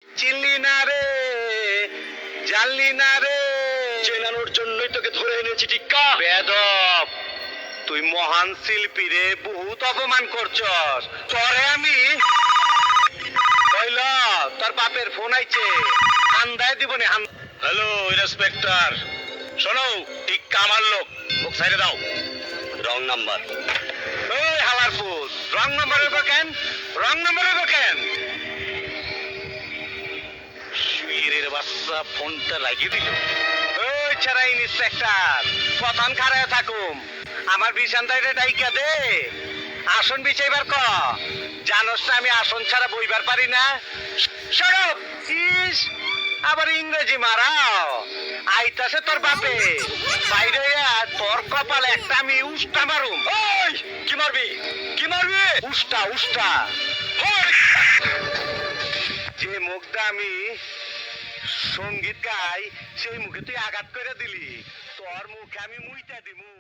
চিনলি না রে, জানলি না রে, চেনানোর জন্যই তোকে ধরে এনেছি টিক্কা। বেদব, তুই মহান শিল্পী রে, বহুত অপমান করছস। তোরে আমি কইল তোর বাপের ফোন আইছে, হান্দায় দিব নে। হ্যালো ইন্সপেক্টর, শোনো, টিক্কা আমার লোক, মুখ সাইডে দাও। Wrong number. ওই হালার পুত, রং নাম্বার হইব কেন? রং নাম্বার হইব কেন? শুইরের বাচ্চা ফোনটা লাগিয়ে দিল। ওই ছাড়া ইন্সপেক্টর, প্রধান খারায় থাকুম, আমার বিছানটাইরে ডাইকা দে, আসন বিছাইবার ক। জানোস না আমি আসন ছাড়া বইবার পারি না। সরব ইস, আবার ইংরেজি মারাও। আইতাছে তোর বাপে, বাইরে তোর কপালে একটা আমি উষ্টা মারুম। ওই কি মারবি? কি মারবি? উষ্টা উষ্টা। যে মুখটা আমি সঙ্গীত গাই, সেই মুখে তুই আঘাত করে দিলি, তোর মুখে আমি মুইটা দিমু।